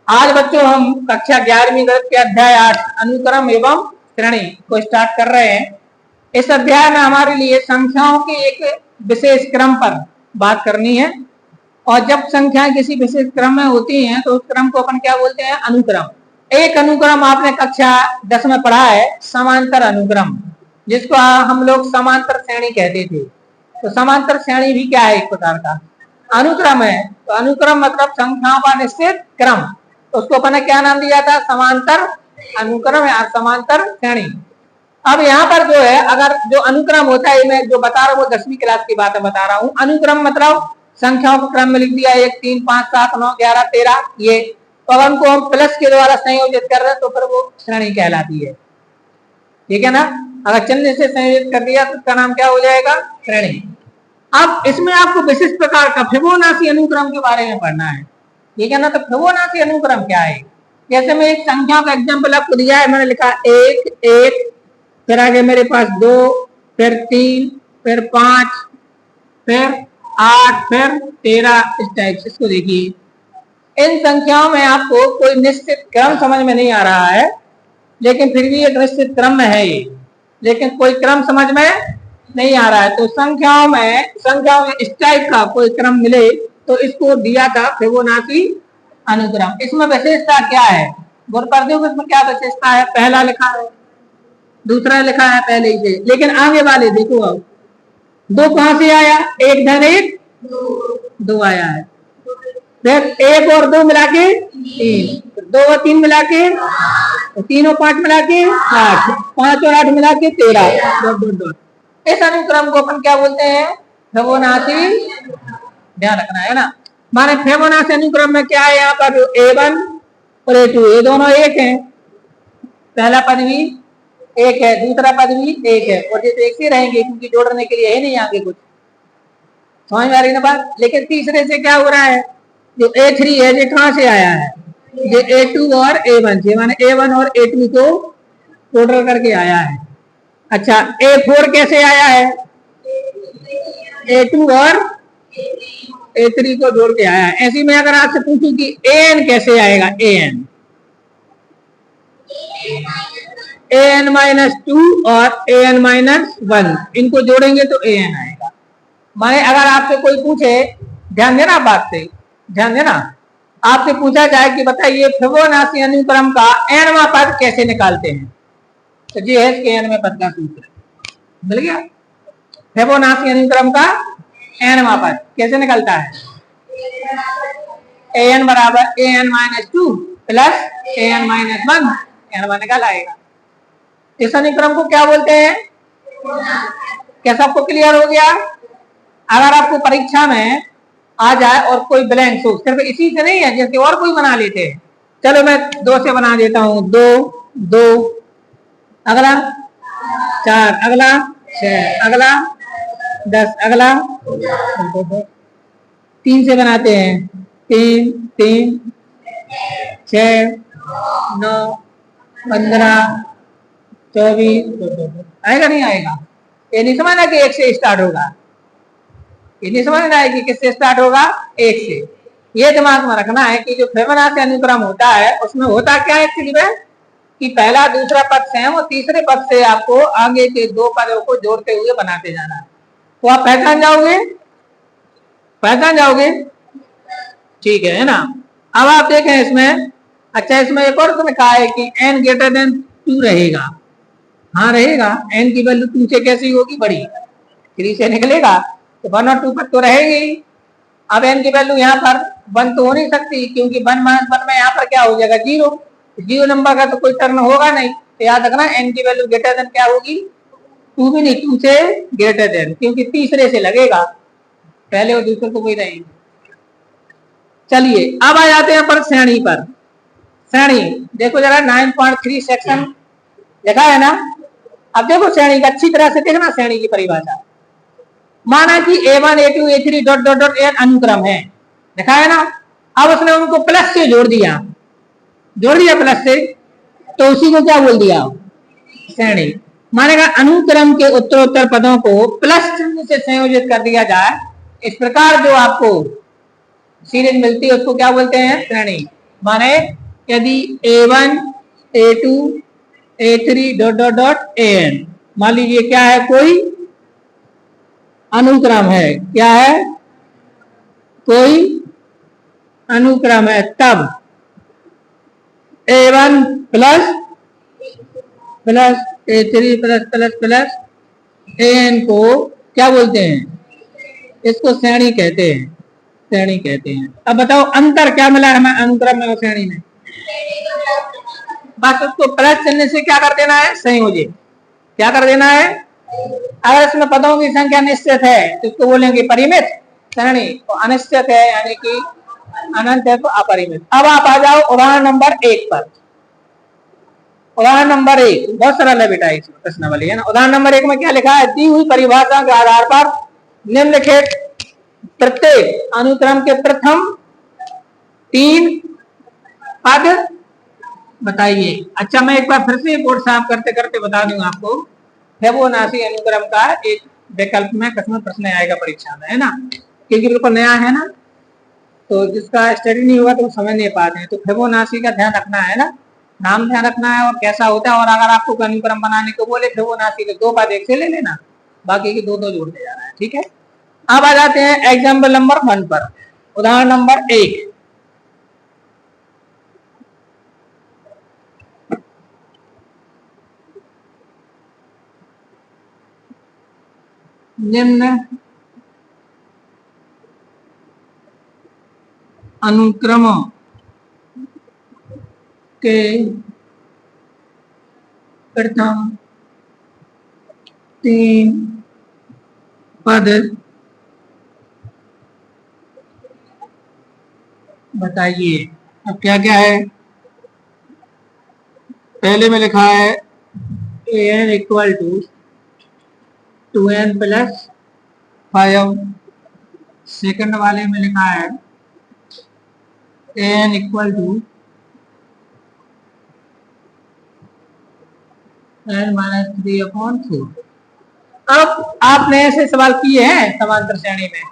आज बच्चों हम कक्षा 11वीं गणित के अध्याय 8 अनुक्रम एवं श्रेणी को स्टार्ट कर रहे हैं। इस अध्याय में हमारे लिए संख्याओं के एक विशेष क्रम पर बात करनी है और जब संख्याएं किसी विशेष क्रम में होती हैं तो उस क्रम को अपन क्या बोलते हैं? अनुक्रम। एक अनुक्रम आपने कक्षा 10 में पढ़ा है, समांतर अनुक्रम, जिसको हम लोग समांतर श्रेणी कहते थे। तो समांतर श्रेणी भी क्या है? एक प्रकार का अनुक्रम है। तो अनुक्रम मतलब संख्याओं का निश्चित क्रम, तो उसको अपन ने क्या नाम दिया था? समांतर अनुक्रम या समांतर श्रेणी। अब यहाँ पर जो है, अगर जो अनुक्रम होता है, मैं जो बता रहा हूँ वो 10वीं क्लास की बात बता रहा हूँ। अनुक्रम मतलब संख्याओं को क्रम में लिख दिया, 1 3 5 7 9 11 13 ये, तो अगर उनको हम प्लस के द्वारा संयोजित कर रहे हैं तो फिर वो श्रेणी कहलाती है। ठीक है ना? अगर चिन्ह से संयोजित कर दिया तो उसका नाम क्या हो जाएगा? श्रेणी। अब इसमें आपको विशिष्ट प्रकार का फिबोनाची अनुक्रम के बारे में पढ़ना है। ठीक है ना? तो फिबोनाची अनुक्रम क्या है? जैसे मैं एक संख्या का एग्जाम्पल आपको दिया है, मैंने लिखा 1 1, फिर आगे मेरे पास 2, फिर 3, फिर 5, फिर 8, फिर 13, इस टाइप से। इसको देखिए, इन संख्याओं में आपको कोई निश्चित क्रम समझ में नहीं आ रहा है, लेकिन फिर भी एक निश्चित क्रम में है ये, लेकिन कोई क्रम समझ में नहीं आ रहा है। तो संख्याओं में इस टाइप का कोई क्रम मिले तो इसको दिया था फिबोनाची अनुक्रम। इसमें विशेषता क्या है? गौर कर दो, इसमें क्या विशेषता है? पहला लिखा है, दूसरा लिखा है पहले ही से, लेकिन आगे वाले देखो, अब 2 कहां से आया? 1 धन 1 2 आया है, फिर 1 और 2 मिला के 3, 2 और 3 मिला के 3 और 5 मिला के 8, 5 और 8 मिला के 13। इस अनुक्रम को अपन क्या बोलते हैं? फिबोनाची। ध्यान रखना है ना। माने फिबोनाची अनुक्रम में क्या है? यहाँ पर A1 और A2 ये दोनों एक हैं, पहला पद भी एक है, दूसरा पद भी एक है, और ये तो एक ही रहेंगे क्योंकि जोड़ने के लिए है नहीं आगे कुछ। समझ में आ रही ना बात? लेकिन तीसरे से क्या हो रहा है? जो A3 है ये कहां से आया है? ये A2 और A1 से, माने A1 और A2 को टोटल करके आया है। अच्छा, A4 कैसे आया है? A2 और A3 को जोड़ के आया है। ऐसी में अगर आपसे पूछूं कि AN कैसे आएगा? AN-2 और AN-1 इनको जोड़ेंगे तो AN आएगा। माने अगर आपसे कोई पूछे, ध्यान देना बात से, ध्यान देना, आपसे पूछा जाए कि बताइए फिबोनाची अनुक्रम का nवां पद कैसे निकालते हैं, तो ये है इसके nवें पद का सूत्र। मिल गया? फिबोनाची अनुक्रम का nवां पद कैसे निकलता है? AN बराबर AN-2 प्लस AN-1, n1 निकल आएगा। इस अनुक्रम को क्या बोलते हैं? क्या सबको क्लियर हो गया? अगर आपको परीक्षा में आ जाए और कोई ब्लैंक हो, सिर्फ इसी से नहीं है, जैसे और कोई बना लेते हैं। चलो मैं 2 से बना देता हूं, 2 2, अगला 4, अगला 6, अगला 10, अगला 3 से बनाते हैं, 3 3 6 9 15 24। आएगा नहीं आएगा? ये नहीं समझना कि 1 से स्टार्ट होगा, ये नहीं समझना है कि किससे स्टार्ट होगा? 1 से। ये दिमाग में रखना है कि जो फिबोनाची अनुक्रम होता है उसमें होता क्या है एक्चुअली में, कि पहला दूसरा पद सेम और तीसरे पद से आपको आगे के 2 पदों को जोड़ते हुए बनाते जाना है। तो आप पहचान जाओगे? ठीक है ना? अब आप देखें इसमें, अच्छा इसमें एक और तो लिखा है कि n greater than 2 रहेगा। हाँ रहेगा, n की वैल्यू 2 से कैसी होगी? बड़ी। 3 से निकलेगा तो 1 और 2 पर तो रहेगी ही। अब n की वैल्यू यहाँ पर 1 तो हो नहीं सकती, क्योंकि 1 - 1 में यहाँ पर क्या हो जाएगा? 0 नंबर का तो कोई टर्न होगा नहीं। तो याद रखना n की वैल्यू ग्रेटर देन क्या होगी? 2 भी नहीं, 2 से ग्रेटर देन, क्योंकि तीसरे से लगेगा, पहले और दूसरे को वही रहेंगे। चलिए अब आ जाते हैं पर श्रेणी पर। श्रेणी देखो जरा, 9.3 सेक्शन देखा है ना? अब देखो श्रेणी का अच्छी तरह से देखना, श्रेणी की परिभाषा। माना कि A1 A2 A3 dot dot dot n अनुक्रम है, देखा है ना? अब उसने उनको प्लस से जोड़ दिया प्लस से, तो उसी को क्या बोल दिया? श्रेणी। मानेगा अनुक्रम के उत्तरोत्तर पदों को प्लस चिन्ह से संयोजित कर दिया जाए, इस प्रकार जो आपको सीरीज मिलती है उसको क्या बोलते हैं? श्रेणी। माने यदि A1 A2 A3 dot dot dot AN, मान लीजिए क्या है, कोई अनुक्रम है, क्या है, कोई अनुक्रम है, तब A1 plus plus A3 plus plus plus AN को क्या बोलते हैं, इसको श्रेणी कहते हैं, श्रेणी कहते हैं। अब बताओ अंतर क्या मिला हमें अनुक्रम में और श्रेणी में? बस उसको प्लस चिन्ह से क्या कर देना है, संयोजित, क्या कर देना है। अगर इसमें पदों की संख्या निश्चित है तो इसको बोलेंगे परिमित श्रेणी, तो अनिश्चित है यानी कि अनंत है तो अपरिमित। अब आप आ जाओ उदाहरण नंबर 1 पर। उदाहरण नंबर 1 बहुत सरल है बेटा, इस प्रश्नावली है ना। उदाहरण नंबर 1 में क्या लिखा है, दी हुई परिभाषा के आधार पर निम्नलिखित प्रत्येक अनुक्रम के प्रथम 3 पद बताइए। अच्छा, मैं एक बार फिर से बोर्ड साफ करते करते बता दूं आपको, फिबोनाची अनुक्रम का एक विकल्प में कसम प्रश्न आएगा परीक्षा में, है ना, क्योंकि बिल्कुल नया है ना, तो जिसका स्टडी नहीं हुआ तो समझ नहीं पाते हैं। तो फिबोनाची का ध्यान रखना है ना, नाम ध्यान रखना है और कैसा होता है। और अगर आपको अनुक्रम बनाने को बोले फिबोनाची के 2 पद एक से ले लेना, बाकी के 2 जोड़ते जाना है, ठीक है। अब आ जाते हैं एग्जाम्पल नंबर 1 पर। उदाहरण नंबर 1, निम्न अनुक्रमों के प्रथम 3 पद बताइए। अब क्या क्या है, पहले में लिखा है AN equal to 2N plus 5। Second वाले में लिखा है AN equal to N minus 3/4। अब आपने ऐसे सवाल किए हैं समांतर श्रेणी में,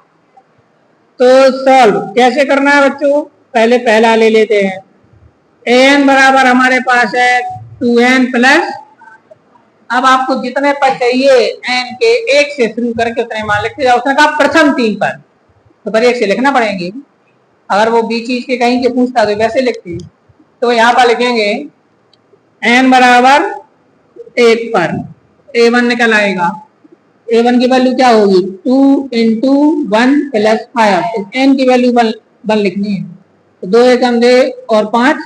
तो सॉल्व कैसे करना है बच्चों, पहले पहला ले लेते हैं। AN बराबर हमारे पास है 2N प्लस, अब आपको जितने पद चाहिए N के 1 से शुरू करके उतने मान लिखते जाओ। उसने कहा प्रथम 3 पद, तो पर 1 से लिखना पड़ेंगे। अगर वो बीच चीज के कहीं के पूछता तो वैसे लिखती, तो यहाँ पर लिखेंगे N बराबर 1 पर A1 निकल आएगा। A1 की वैल्यू क्या होगी, 2 इंटू 1 प्लस 5। N की वैल्यू 1 लिखनी है, तो 2 एकम 2 और 5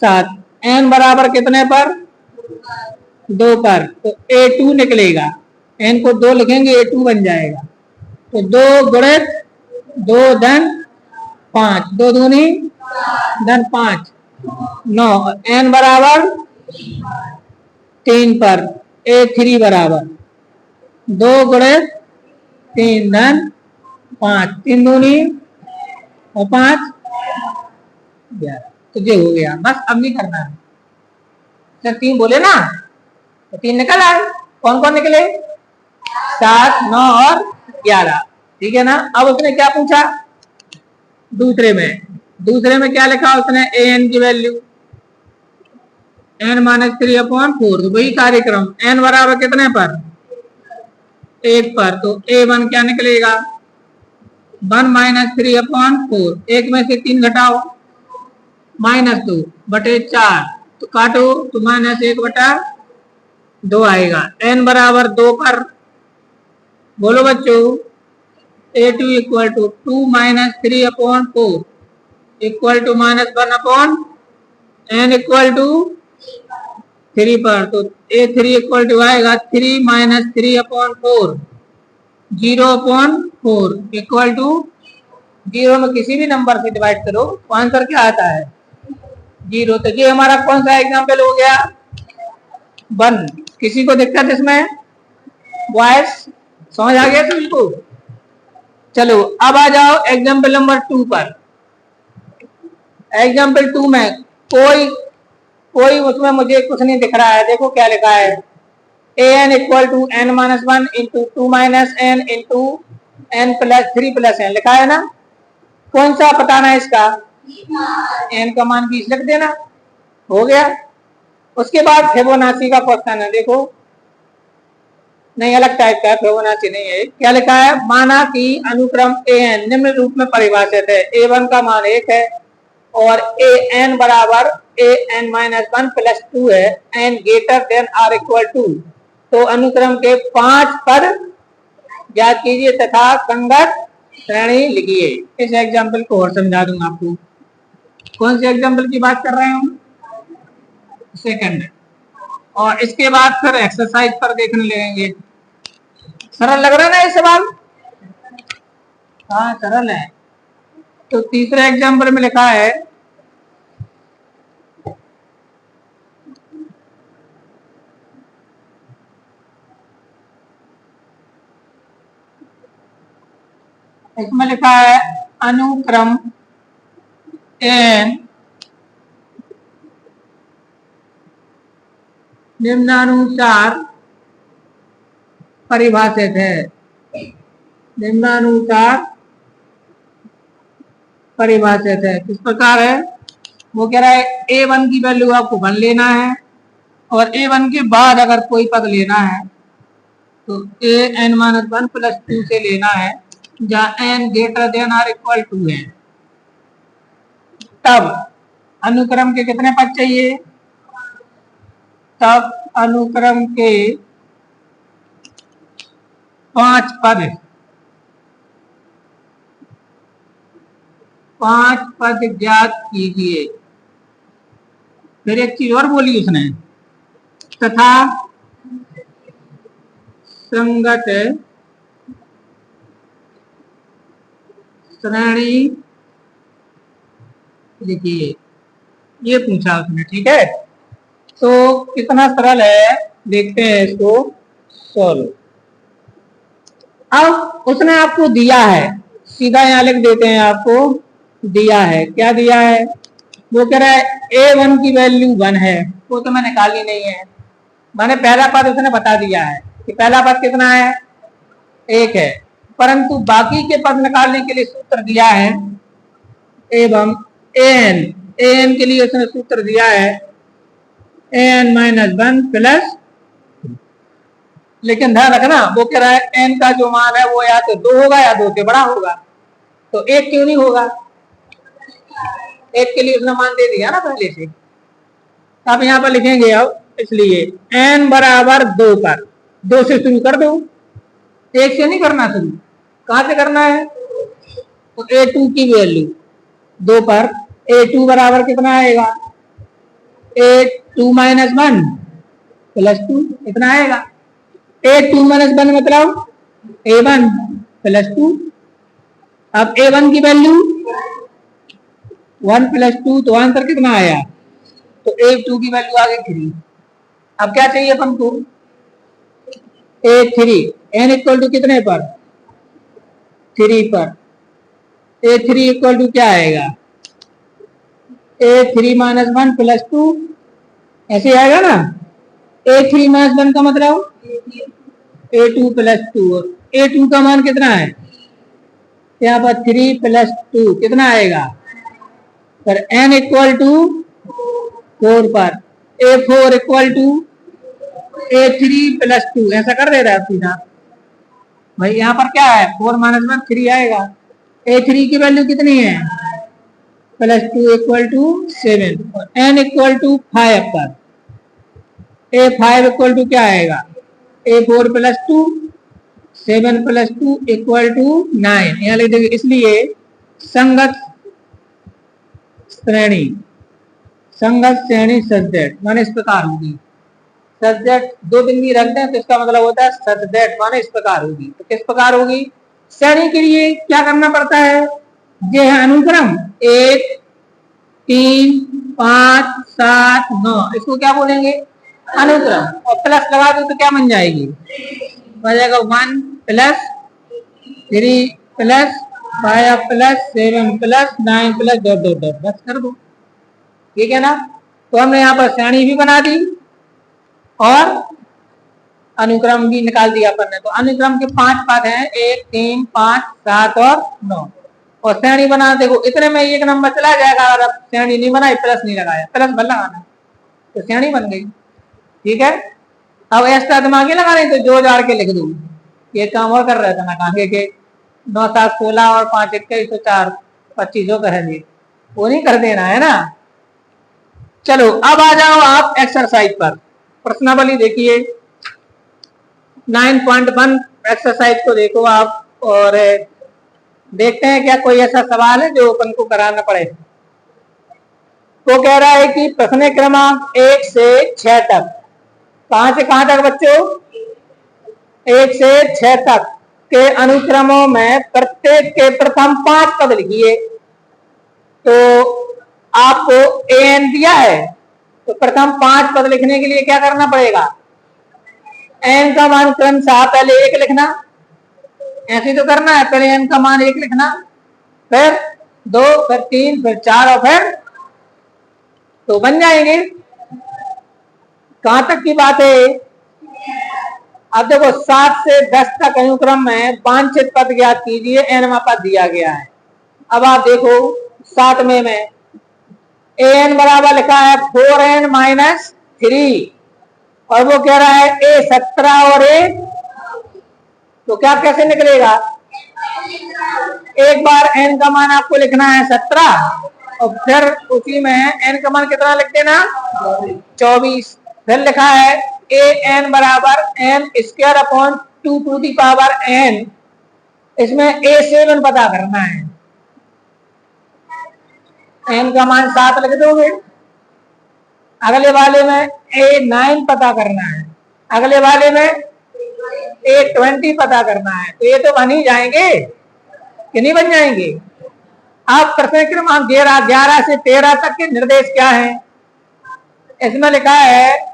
7। N बराबर कितने पर, 2 पर, तो A2 निकलेगा। N को 2 लिखेंगे A2 बन जाएगा। तो 2 गुणित 2 धन 5, 2 दूनी धन 5 9। N बराबर 3 पर A3 बराबर 2 गुणित 3 धन 5, 3 दूनी और 5 11। तो ये हो गया, बस अब नहीं करना है। सर 3 बोले ना, तो 3 निकल आए। कौन कौन निकले, 7 9 और 11, ठीक है ना। अब उसने क्या पूछा, दूसरे में क्या लिखा उसने, AN की वैल्यू N माइनस 3/4, तो वही कार्यक्रम N बराबर कितने पर, 1 पर, तो A1 क्या निकलेगा, 1 माइनस 3/4। 1 में से 3 घटाओ, -2 बटे 4, तो काटो तो -1/2 आएगा। N बराबर 2 पर, बोलो बच्चों, A2 equal to 2 minus 3/4 equal to -1/, N equal to 3 पर, तो A3 इक्वल टू आएगा 3 माइनस 3/4 0/4 इक्वल टू 0 में किसी भी नंबर से डिवाइड करो तो आंसर क्या आता है, 0। तो ये हमारा कौन सा एग्जाम्पल हो गया, 1। किसी को दिक्कत इसमें, बॉयज समझ आ गया सभी को। चलो अब आ जाओ एग्जाम्पल नंबर 2 पर। एग्जाम्पल 2 में कोई उसमें मुझे कुछ नहीं दिख रहा है। देखो क्या लिखा है, AN equal to N-1 into 2 minus N into N plus 3 plus N लिखा है ना। कौन सा बताना है इसका, n का मान 20 लिख देना, हो गया। उसके बाद फिबोनाची का क्वेश्चन है, देखो नहीं अलग टाइप का, फिबोनाची नहीं है। क्या लिखा है, माना कि अनुक्रम an निम्न रूप में परिभाषित है, a1 का मान 1 है और an बराबर an माइनस 1 प्लस 2 है, n greater than or equal to. तो अनुक्रम के 5 पद ज्ञात कीजिए तथा संगत श्रेणी लिखिए। इस एग्जाम्पल को और समझा दूंगा आपको। कौन से एग्जाम्पल की बात कर रहे हूँ, सेकंड। और इसके बाद फिर एक्सरसाइज पर देखने लगेंगे। सरल लग रहा है ना ये सवाल, हाँ सरल है। तो तीसरे एग्जाम्पल में लिखा है, इसमें लिखा है अनुक्रम n निम्नानुसार परिभाषित है, निम्नानुसार परिभाषित है। किस प्रकार है, वो कह रहा है a1 की वैल्यू आपको 1 लेना है और a1 के बाद अगर कोई पद लेना है तो an माइनस 1 प्लस 2 से लेना है, जहाँ n greater than or equal to है। तब अनुक्रम के कितने पद चाहिए, तब अनुक्रम के 5 पद, 5 पद ज्ञात कीजिए। फिर एक चीज और बोली उसने, तथा संगत श्रेणी लिखिए, ये पूछा उसने, ठीक है। तो कितना सरल है, देखते हैं इसको सॉल्व। अब उसने आपको दिया है, सीधा यहाँ लिख देते हैं, आपको दिया है, क्या दिया है, वो कह रहा है a1 की वैल्यू 1 है, वो तो मैंने निकाली नहीं है, मैंने पहला पद उसने बता दिया है कि पहला पद कितना है, 1 है, परंतु बाकी के पद निकालने के लिए सूत्र दिया है एवं an के लिए उसने सूत्र दिया है an माइनस 1 प्लस, लेकिन ध्यान रखना वो कह रहा है n का जो मान है वो या तो 2 होगा या 2 से बड़ा होगा, तो 1 क्यों नहीं होगा, 1 के लिए उसने मान दे दिया ना पहले से। आप यहाँ पर लिखेंगे अब, इसलिए n बराबर 2 पर 2 से शुरू कर दो, 1 से नहीं करना शुरू, कहां से करना है, तो a2 की वैल्यू 2 पर a2 बराबर कितना आएगा, a2 माइनस 1 प्लस 2 इतना आएगा, a2 माइनस 1 मतलब a1 प्लस 2। अब a1 की वैल्यू 1 प्लस 2, तो आंसर कितना आया, तो a2 की वैल्यू आ गई 3। अब क्या चाहिए अपन को, a3, n इक्वल टू कितने पर, 3 पर, a3 इक्वल टू क्या आएगा, a3 माइनस 1 प्लस 2, ऐसे आएगा ना, a3 माइनस 1 का मतलब a2 प्लस 2, a2 का मान कितना है, यहाँ पर 3 प्लस 2 कितना आएगा, पर n इक्वल टू 4 पर, a4 equal to a3 plus 2, ऐसा कर दे रहा है सीधा भाई। यहाँ पर क्या है, 4 माइनस 1 3 आएगा, a3 की वैल्यू कितनी है, प्लस 2 इक्वल टू 7 और n इक्वल टू 5 पर, a5 इक्वल टू क्या आएगा, a4 plus 2, 7 plus 2 equal to 9, यहाँ लिख देंगे। इसलिए संगत श्रेणी, संगत श्रेणी सब्जेक्ट माने इस प्रकार होगी, सब्जेक्ट 2 बिंदी रख दें तो इसका मतलब होता है सब्जेक्ट माने इस प्रकार होगी। तो किस प्रकार होगी, श्रेणी के लिए क्या करना पड़ता है, ये है अनुक्रम 1 3 5 7 9, इसको क्या बोलेंगे, अनुक्रम, और प्लस लगा दो तो क्या बन जाएगी, हो जाएगा 1 plus 3 plus 5 plus 7 plus 9 plus dot dot dot, बस कर दो, ठीक है ना। तो हमने यहाँ पर श्रेणी भी बना दी और अनुक्रम भी निकाल दिया अपन ने। तो अनुक्रम के 5 पद हैं, 1 3 5 7 और 9। और श्रेणी बना, देखो इतने में एक नंबर चला जाएगा। अगर आप श्रेणी नहीं बनाई, प्लस नहीं लगाया, प्लस भर लगाना, तो श्रेणी बन गई। ठीक है, अब एक्स्ट्रा दिमागी लगा रहे तो जो जाड़ के लिख दू। ये काम और कर रहा था ना, आगे के 9 7 16 और 5 21 तो 4 25 कह दिए, वो नहीं कर देना है ना। चलो अब आ जाओ आप एक्सरसाइज पर। प्रश्नावली देखिए 9.1 एक्सरसाइज को देखो आप, और देखते हैं क्या कोई ऐसा सवाल है जो अपन को कराना पड़े। तो कह रहा है कि प्रश्न क्रमांक 1 से 6 तक, कहां से कहां तक बच्चों, 1 से 6 तक के अनुक्रमों में प्रत्येक के प्रथम 5 पद लिखिए। तो आपको एन दिया है, तो प्रथम 5 पद लिखने के लिए क्या करना पड़ेगा, एन का मान क्रमशः पहले 1 लिखना, ऐसे तो करना है, पहले एन का मान 1 लिखना, फिर 2, फिर 3, फिर 4 और फिर तो बन जाएंगे। कहां तक की बात है। अब देखो 7 से 10 तक अनुक्रम में वांछित पद ज्ञात कीजिए, एनवा पद दिया गया है। अब आप देखो 7वें में एन बराबर लिखा है 4n-3, और वो कह रहा है ए 17 और ए, तो क्या कैसे निकलेगा, एक बार एन का मान आपको लिखना है 17, और फिर उसी में एन का मान कितना लिख देना 24। फिर लिखा है ए एन बराबर n square upon 2 to the power n, इसमें ए 7 पता करना है, एन का मान 7 लिख दोगे। अगले वाले में ए 9 पता करना है, अगले वाले में ए 20 पता करना है, तो ये तो बन ही जाएंगे कि नहीं बन जाएंगे। अब प्रश्न क्रमांक 11 से 13 तक के निर्देश क्या है, इसमें लिखा है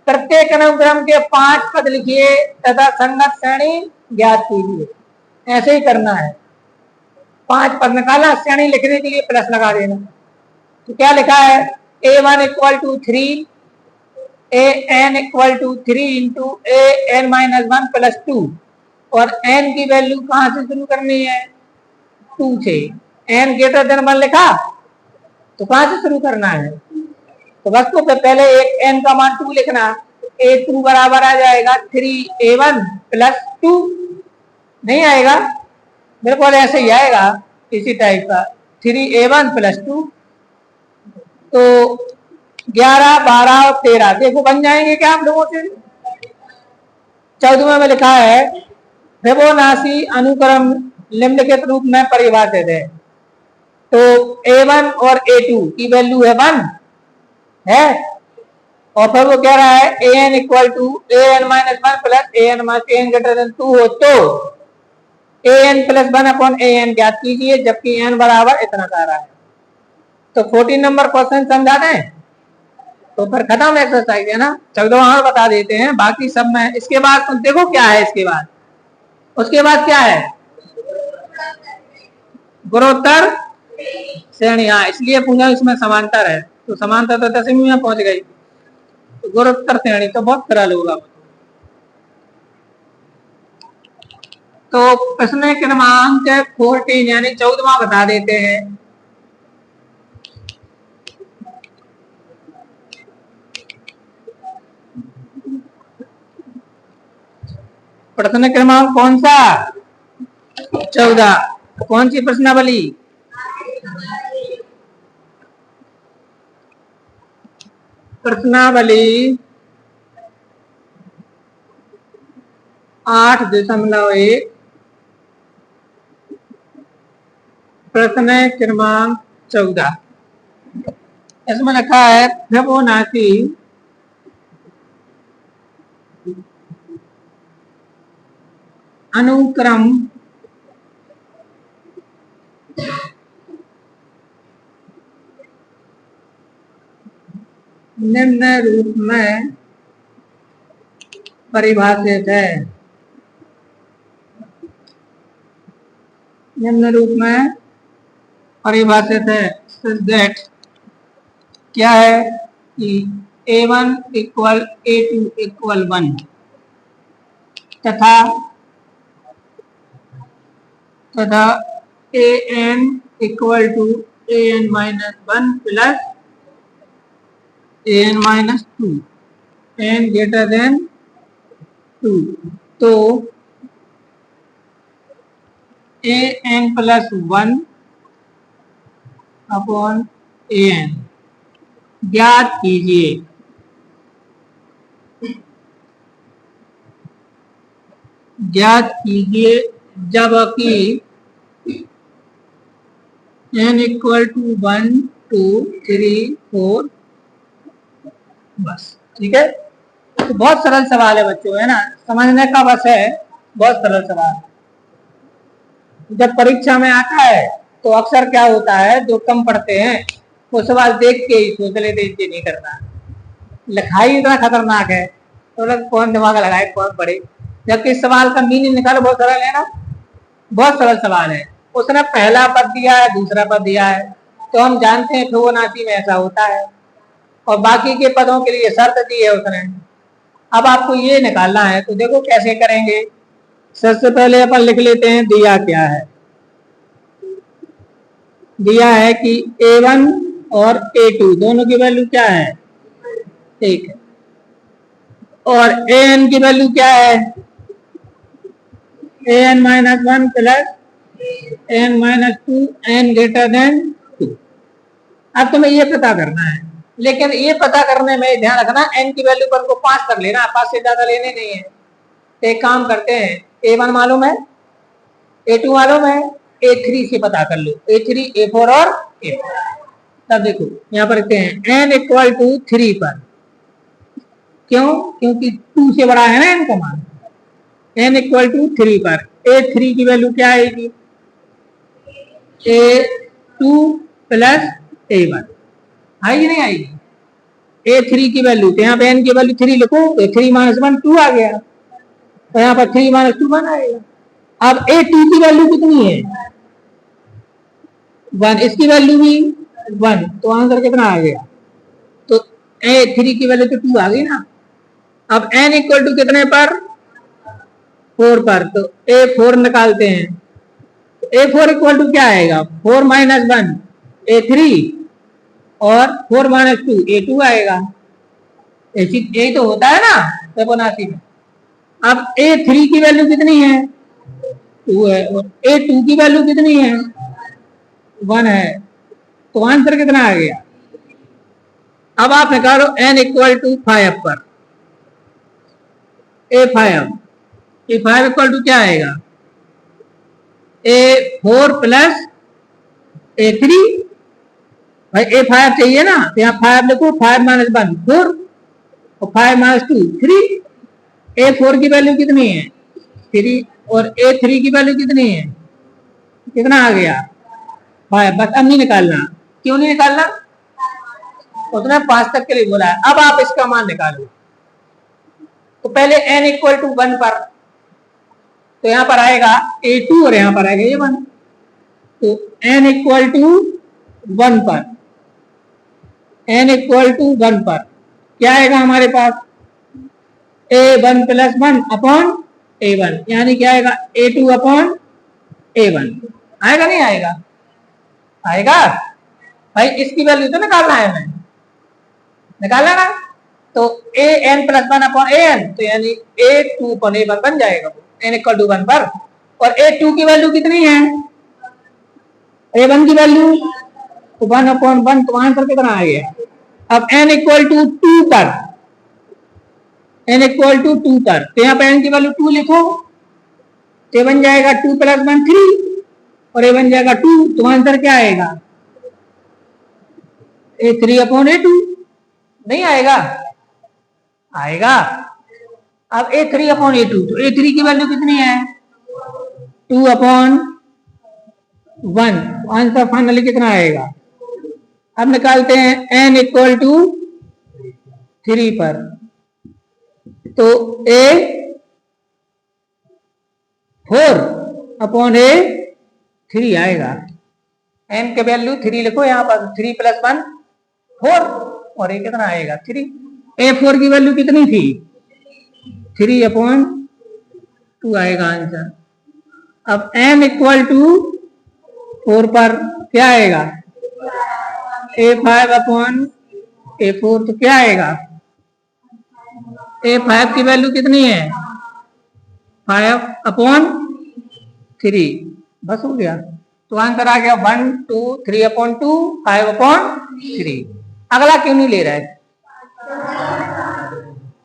प्रत्येक अनुक्रम के 5 पद लिखिए तथा संगत श्रेणी ज्ञात कीजिए। ऐसे ही करना है, 5 पद निकाला, श्रेणी लिखने के लिए प्लस लगा देना। तो क्या लिखा है, a1 = 3, an = 3 इंटू an-1 + 2, और n की वैल्यू कहां से शुरू करनी है, 2 से। n > 1 लिखा तो कहां से शुरू करना है, तो बस तो पहले एक n का मान 2 लिखना, a2 बराबर आ जाएगा 3a1 + 2, नहीं आएगा, बिल्कुल ऐसे ही आएगा, इसी टाइप का 3a1 + 2। तो 11, 12 और 13 देखो बन जाएंगे क्या आप लोगों से। 14वें में लिखा है फिबोनाची अनुक्रम निम्नलिखित रूप में परिभाषित है। तो a1 और a2 की वैल्यू है 1 है, और फिर वो कह रहा है an = an-1 + an > 2 हो तो an + 1 अपॉन an ज्ञात कीजिए, जबकि n बराबर इतना का रहा है। तो 14 नंबर क्वेश्चन समझा दें तो फिर खत्म एक्सरसाइज है ना। 14वां और बता देते हैं, बाकी सब में। इसके बाद देखो क्या है, इसके बाद उसके बाद क्या है, गुणोत्तर श्रेणी। हाँ, इसलिए पूछा इसमें समांतर है, तो समांतर तो 10वीं में पहुंच गई, तो गुणोत्तर श्रेणी तो बहुत सरल होगा। तो प्रश्न क्रमांक 14 यानी 14वां बता देते हैं। प्रश्न क्रमांक कौन सा, 14, कौन सी प्रश्नावली, प्रश्नावली 8.1, प्रश्न क्रमांक 14। इसमें लिखा है फिबोनाची अनुक्रम निम्न रूप में परिभाषित है, निम्न रूप में परिभाषित है। दैट क्या है कि a1 = a2 = 1 तथा a n equal to a n minus 1 plus a n minus 2, n greater than 2, तो a n plus 1 upon a n ज्ञात कीजिए। ज्ञात कीजिए जबकि n इक्वल टू 1 2 3 4, बस ठीक है। तो बहुत सरल सवाल है बच्चों, है ना, समझने का बस है, बहुत सरल सवाल। जब परीक्षा में आता है तो अक्सर क्या होता है, जो कम पढ़ते हैं वो सवाल देख के ही सोच लेते ये नहीं करना, लिखाई इतना खतरनाक है तो लोग कौन दिमाग लगाए कौन पढ़े, जबकि इस सवाल का मीनिंग निकालो बहुत सरल है ना, बहुत सरल सवाल है। उसने पहला पद दिया है, दूसरा पद दिया है, तो हम जानते हैं फिबोनाची में ऐसा होता है, और बाकी के पदों के लिए शर्त दी है उसने। अब आपको ये निकालना है, तो देखो कैसे करेंगे। सबसे पहले अपन लिख लेते हैं दिया क्या है। दिया है कि a1 और a2 दोनों की वैल्यू क्या है, ठीक है, और an की वैल्यू क्या है, an minus 1 plus n minus 2, n greater than 2। अब तुम्हें ये पता करना है, लेकिन ये पता करने में ध्यान रखना n की वैल्यू पर को 5 तक लेना, 5 से ज्यादा लेने नहीं है। एक काम करते हैं, a1 मालूम है, a2 मालूम है, a3 से पता कर लो, a3 a4 और a4। तब देखो यहाँ पर लिखते हैं n इक्वल टू 3 पर, क्यों, क्योंकि 2 से बड़ा है ना n का मान, n इक्वल टू 3 पर a3 की वैल्यू क्या आएगी, a2 प्लस a1 आएगी नहीं आएगी, a3 की वैल्यू, तो यहाँ पे n की वैल्यू 3 लिखो, तो 3 माइनस 1 2 आ गया, तो यहाँ पर 3 माइनस 2 1 आएगा। अब a2 की वैल्यू कितनी है 1, इसकी वैल्यू भी 1, तो आंसर कितना आ गया, तो a3 की वैल्यू तो 2 आ गई ना। अब n इक्वल टू कितने पर 4 पर, तो a4 निकालते हैं, a4 इक्वल टू क्या आएगा 4 माइनस 1 a3 और 4 माइनस 2 a2 आएगा, यही तो होता है ना फिबोनाची में। अब a3 की वैल्यू कितनी है 2 है, और a2 की वैल्यू कितनी है 1 है, तो आंसर कितना आ गया। अब आप निकालो n इक्वल टू 5 पर a5 इक्वल टू क्या आएगा a4 प्लस a3, भाई a5 चाहिए ना, तो यहाँ 5 लिखो, 5 माइनस 1 4 और 5 माइनस 2 3, a4 की वैल्यू कितनी है 3 और a3 की वैल्यू कितनी है, कितना आ गया 5। बस अब नहीं निकालना, क्यों नहीं निकालना, उसने 5 तक के लिए बोला है। अब आप इसका मान निकालो, तो पहले n इक्वल टू 1 पर, तो यहाँ पर आएगा a2 और यहाँ पर आएगा a1, तो n इक्वल टू 1 पर, n इक्वल टू 1 पर क्या आएगा हमारे पास a1 प्लस 1 अपॉन a1, यानी क्या आएगा a2 अपॉन a1, आएगा नहीं आएगा, आएगा भाई। इसकी वैल्यू तो निकालना है, हमें निकालना ना, तो an प्लस 1 अपॉन an, तो यानी a2 अपॉन a1 बन जाएगा n इक्वल टू 1 पर। और a2 की वैल्यू कितनी है a1 की वैल्यू 1 अपॉन 1, तो आंसर कितना आ गया। अब n इक्वल टू 2 पर, n इक्वल टू 2 पर, तो यहाँ पे n की वैल्यू 2 लिखो, तो बन जाएगा 2 प्लस 1 3 और ये बन जाएगा 2, तो आंसर क्या आएगा a3 अपॉन a2, नहीं आएगा, आएगा। अब a3 अपॉन a2, तो a3 की वैल्यू कितनी है 2 अपॉन 1, आंसर फाइनली कितना आएगा। अब निकालते हैं n इक्वल टू 3 पर, तो a4 अपॉन a3 आएगा, n के वैल्यू 3 लिखो यहाँ पर, 3 प्लस 1 4 और ये कितना आएगा 3। a4 की वैल्यू कितनी थी 3 अपॉन 2 आएगा आंसर। अब n इक्वल टू 4 पर क्या आएगा A5 अपॉन A4, तो क्या आएगा A5 की वैल्यू कितनी है 5/3, बस हो गया। तो आंसर आ गया 1 2 3/2 5/3। अगला क्यों नहीं ले रहा है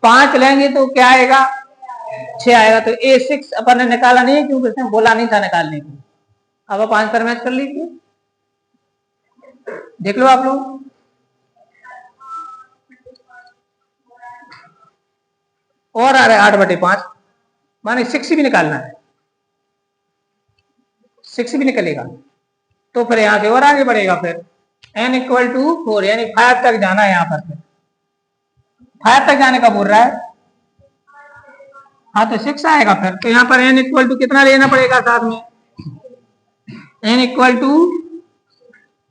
5 लेंगे तो क्या आएगा 6 आएगा। तो A6 अपन ने निकाला नहीं है क्योंकि उसने बोला नहीं था निकालने को। अब आप आंसर मैच कर लीजिए, देख लो आप लोग। और आ रहा है 8/5 माने 6 भी निकालना है, 6 भी निकलेगा तो फिर यहां से और आगे बढ़ेगा। फिर n = 4 यानी 5 तक जाना है। यहां पर फिर 5 तक जाने का बोल रहा है, हाँ तो 6 आएगा फिर। तो यहाँ पर n = कितना लेना पड़ेगा साथ में n =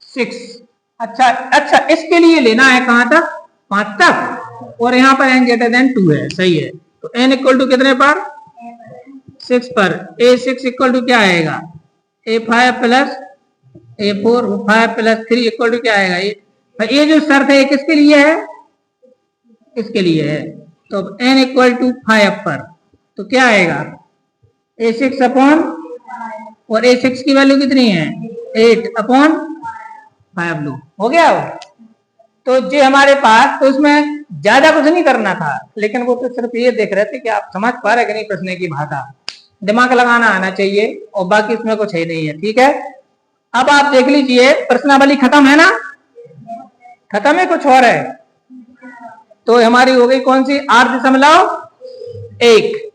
6। अच्छा इसके लिए लेना है कहां तक 5 तक, और यहाँ पर n > 2 है, सही है। तो n = कितने पर 6 पर। A6 = क्या आएगा A5 + A4 5 + 3 = क्या आएगा ये जो शर्त है किसके लिए है इसके लिए है। तो n = 5 पर तो क्या आएगा A6 अपॉन, और A6 की वैल्यू कितनी है 8/5 लो, हो गया वो। तो जो हमारे पास, तो उसमें ज्यादा कुछ नहीं करना था, लेकिन वो तो सिर्फ ये देख रहे थे कि आप समझ पा रहे कि नहीं प्रश्न की भाषा, दिमाग लगाना आना चाहिए, और बाकी इसमें कुछ है नहीं है। ठीक है, अब आप देख लीजिए प्रश्नावली खत्म है ना, खत्म है कुछ और है। तो हमारी हो गई कौन सी 8.1